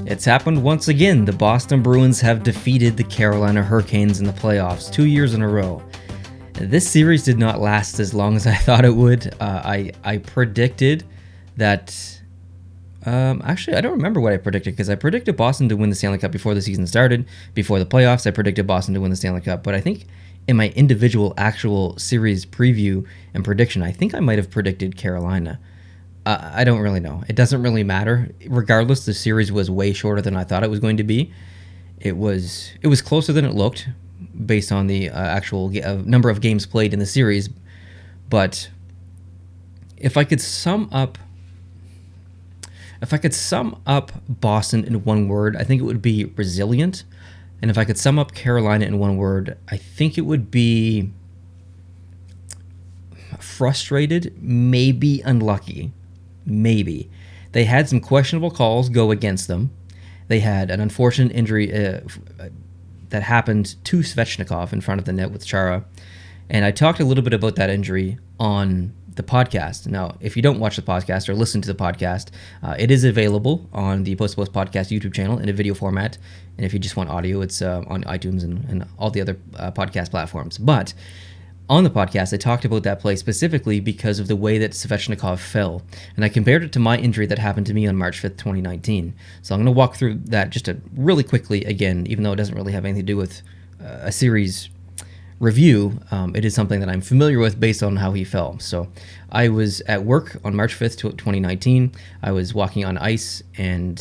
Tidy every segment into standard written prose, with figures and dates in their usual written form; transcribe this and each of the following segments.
It's happened once again. The Boston Bruins have defeated the Carolina Hurricanes in the playoffs 2 years in a row. This series did not last as long as I thought it would. I predicted that... actually, I don't remember what I predicted, because I predicted Boston to win the Stanley Cup before the season started. Before the playoffs, I predicted Boston to win the Stanley Cup. But I think in my individual actual series preview and prediction, I think I might have predicted Carolina. I don't really know. It doesn't really matter. Regardless, the series was way shorter than I thought it was going to be. It was closer than it looked, based on the actual number of games played in the series. But if I could sum up Boston in one word, I think it would be resilient. And if I could sum up Carolina in one word, I think it would be frustrated, maybe unlucky. Maybe. They had some questionable calls go against them. They had an unfortunate injury that happened to Svechnikov in front of the net with Chara. And I talked a little bit about that injury on the podcast. Now, if you don't watch the podcast or listen to the podcast, it is available on the Post Podcast YouTube channel in a video format. And if you just want audio, it's on iTunes and all the other podcast platforms. But on the podcast, I talked about that play specifically because of the way that Svechnikov fell. And I compared it to my injury that happened to me on March 5th, 2019. So I'm going to walk through that just really quickly again, even though it doesn't really have anything to do with a series review. It is something that I'm familiar with based on how he fell. So I was at work on March 5th, 2019. I was walking on ice, and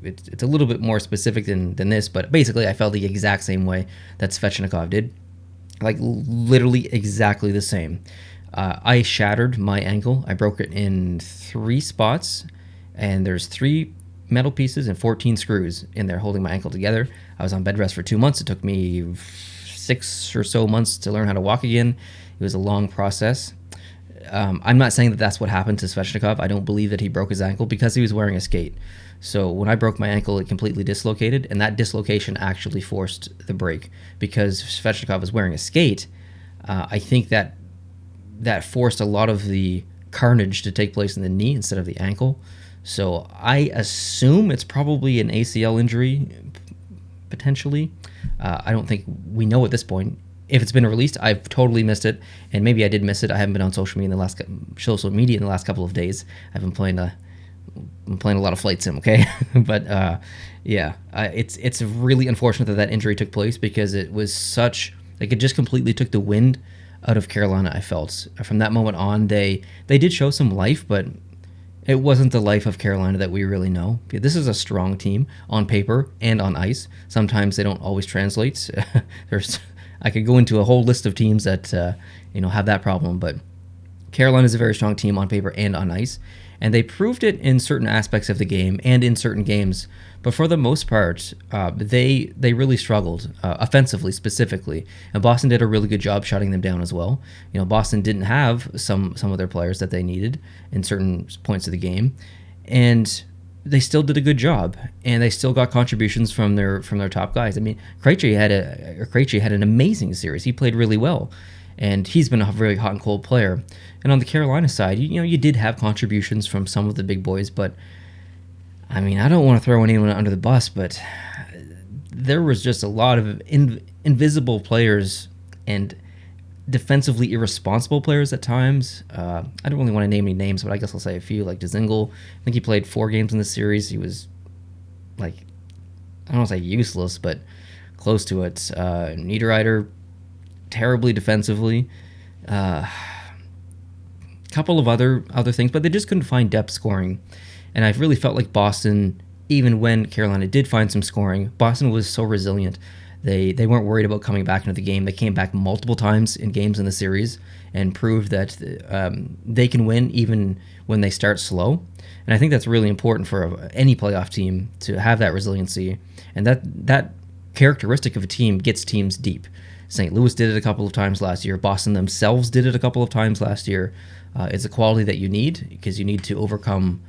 it's a little bit more specific than this, but basically I fell the exact same way that Svechnikov did. Like literally exactly the same. I shattered my ankle. I broke it in 3 spots, and there's 3 metal pieces and 14 screws in there holding my ankle together. I was on bed rest for 2 months. It took me 6 or so months to learn how to walk again. It was a long process. I'm not saying that that's what happened to Svechnikov. I don't believe that he broke his ankle because he was wearing a skate. So when I broke my ankle, it completely dislocated, and that dislocation actually forced the break. Because Svechnikov was wearing a skate, I think that forced a lot of the carnage to take place in the knee instead of the ankle. So I assume it's probably an ACL injury, potentially. I don't think we know at this point. If it's been released, I've totally missed it, and maybe I did miss it. I haven't been on social media in the last couple of days. I've been playing a lot of Flight Sim, okay? But it's really unfortunate that injury took place, because it was it just completely took the wind out of Carolina, I felt. From that moment on, they did show some life, but it wasn't the life of Carolina that we really know. This is a strong team on paper and on ice. Sometimes they don't always translate. I could go into a whole list of teams that have that problem, but Carolina is a very strong team on paper and on ice, and they proved it in certain aspects of the game and in certain games. But for the most part, they really struggled offensively specifically, and Boston did a really good job shutting them down as well. Boston didn't have some of their players that they needed in certain points of the game, and they still did a good job, and they still got contributions from their top guys. I mean, Krejci had an amazing series. He played really well, and he's been a very hot and cold player. And on the Carolina side, you did have contributions from some of the big boys, but I mean, I don't want to throw anyone under the bus, but there was just a lot of invisible players and defensively irresponsible players at times. I don't really want to name any names, but I guess I'll say a few, like Dzingel. I think he played 4 games in the series. He was, I don't want to say useless, but close to it. Niederreiter, terribly defensively. Couple of other things, but they just couldn't find depth scoring. And I really felt like Boston, even when Carolina did find some scoring, Boston was so resilient. They weren't worried about coming back into the game. They came back multiple times in games in the series and proved that they can win even when they start slow. And I think that's really important for any playoff team to have that resiliency. And that characteristic of a team gets teams deep. St. Louis did it a couple of times last year. Boston themselves did it a couple of times last year. It's a quality that you need, because you need to overcome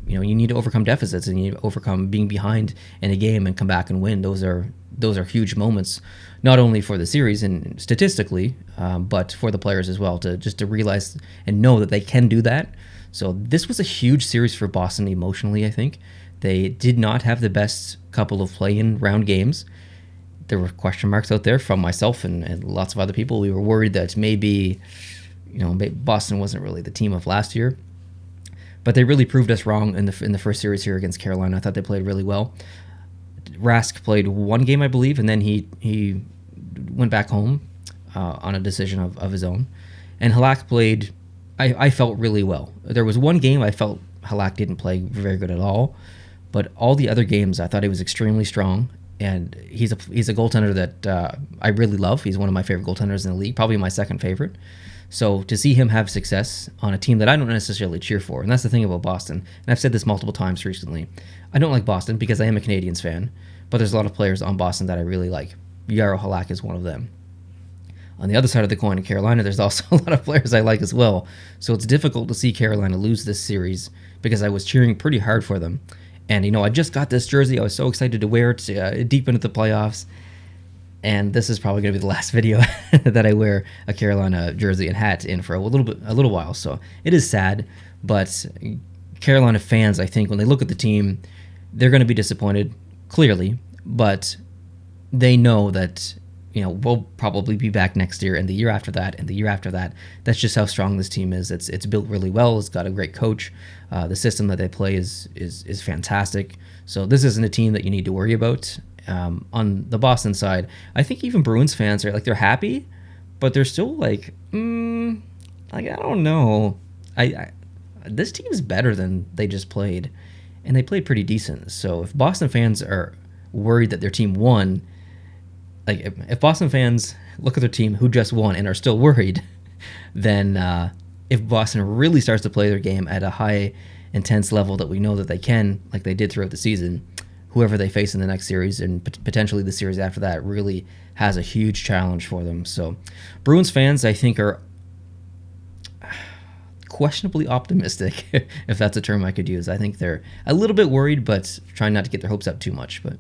you need to overcome deficits, and you need to overcome being behind in a game and come back and win. Those are huge moments, not only for the series and statistically, but for the players as well, to realize and know that they can do that. So this was a huge series for Boston emotionally, I think. They did not have the best couple of play-in round games. There were question marks out there from myself and lots of other people. We were worried that maybe, Boston wasn't really the team of last year. But they really proved us wrong in the first series here against Carolina. I thought they played really well. Rask played one game, I believe, and then he went back home on a decision of his own. And Halak played, I felt really well. There was one game I felt Halak didn't play very good at all, but all the other games I thought he was extremely strong. And he's a goaltender that I really love. He's one of my favorite goaltenders in the league, probably my second favorite. So to see him have success on a team that I don't necessarily cheer for, and that's the thing about Boston, and I've said this multiple times recently, I don't like Boston because I am a Canadiens fan, but there's a lot of players on Boston that I really like. Jaro Halak is one of them. On the other side of the coin in Carolina, there's also a lot of players I like as well. So it's difficult to see Carolina lose this series because I was cheering pretty hard for them. And, I just got this jersey. I was so excited to wear it deep into the playoffs. And this is probably going to be the last video that I wear a Carolina jersey and hat in for a little while. So it is sad, but Carolina fans, I think, when they look at the team, they're going to be disappointed, clearly, but they know that, we'll probably be back next year and the year after that and the year after that. That's just how strong this team is. It's built really well. It's got a great coach. The system that they play is fantastic. So this isn't a team that you need to worry about. On the Boston side, I think even Bruins fans are they're happy, but they're still I don't know. This team is better than they just played, and they played pretty decent. So if Boston fans are worried that their team won, if Boston fans look at their team who just won and are still worried, then if Boston really starts to play their game at a high intense level that we know that they can, like they did throughout the season, whoever they face in the next series and potentially the series after that really has a huge challenge for them. So Bruins fans, I think, are questionably optimistic, if that's a term I could use. I think they're a little bit worried, but trying not to get their hopes up too much. But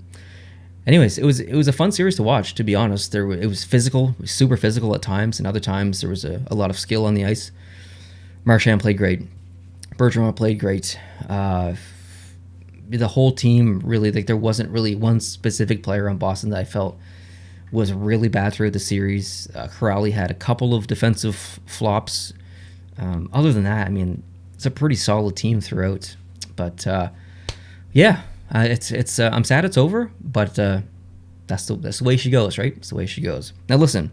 anyways, it was a fun series to watch, to be honest. It was physical, super physical at times, and other times there was a lot of skill on the ice. Marchand played great. Bergeron played great. The whole team really, there wasn't really one specific player on Boston that I felt was really bad throughout the series. Corrali had a couple of defensive flops. Other than that, it's a pretty solid team throughout. But it's I'm sad it's over, but that's the way she goes, right? It's the way she goes. Now listen,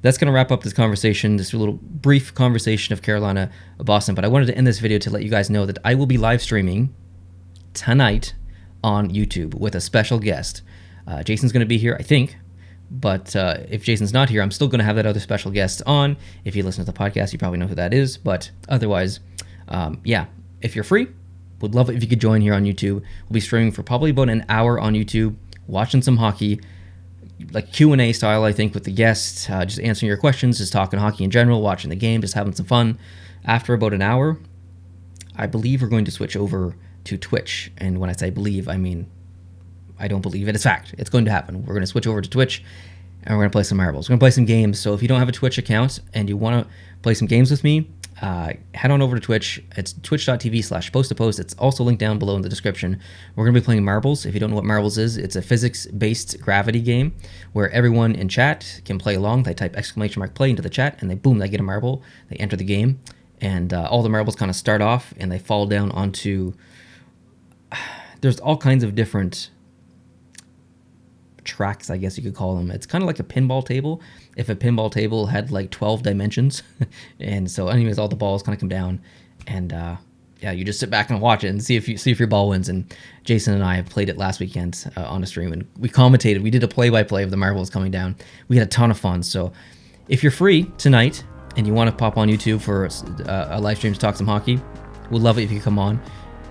that's going to wrap up this conversation, this little brief conversation of Carolina, Boston. But I wanted to end this video to let you guys know that I will be live streaming tonight on YouTube with a special guest. Jason's going to be here, I think, but if Jason's not here, I'm still going to have that other special guest on. If you listen to the podcast, you probably know who that is, but otherwise, if you're free, would love it if you could join here on YouTube. We'll be streaming for probably about an hour on YouTube, watching some hockey, like Q&A style, I think, with the guests, just answering your questions, just talking hockey in general, watching the game, just having some fun. After about an hour, I believe we're going to switch over to Twitch. And when I say believe, I mean I don't believe it. It's fact. It's going to happen. We're going to switch over to Twitch and we're going to play some marbles. We're going to play some games. So if you don't have a Twitch account and you want to play some games with me, head on over to Twitch. It's twitch.tv/post2post. It's also linked down below in the description. We're going to be playing marbles. If you don't know what marbles is, it's a physics-based gravity game where everyone in chat can play along. They type !play into the chat and they get a marble. They enter the game and all the marbles kind of start off and they fall down onto... There's all kinds of different tracks, I guess you could call them. It's kind of like a pinball table. If a pinball table had 12 dimensions. And so anyways, all the balls kind of come down and you just sit back and watch it and see if your ball wins. And Jason and I have played it last weekend on a stream and we commentated. We did a play-by-play of the marbles coming down. We had a ton of fun. So if you're free tonight and you want to pop on YouTube for a live stream to talk some hockey, we'd love it if you come on.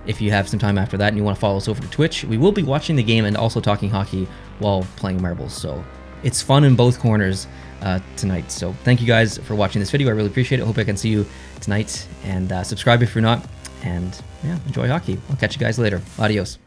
If you have some time after that and you want to follow us over to Twitch, we will be watching the game and also talking hockey while playing marbles. So it's fun in both corners tonight. So thank you guys for watching this video. I really appreciate it. I hope I can see you tonight. And subscribe if you're not. And enjoy hockey. I'll catch you guys later. Adios.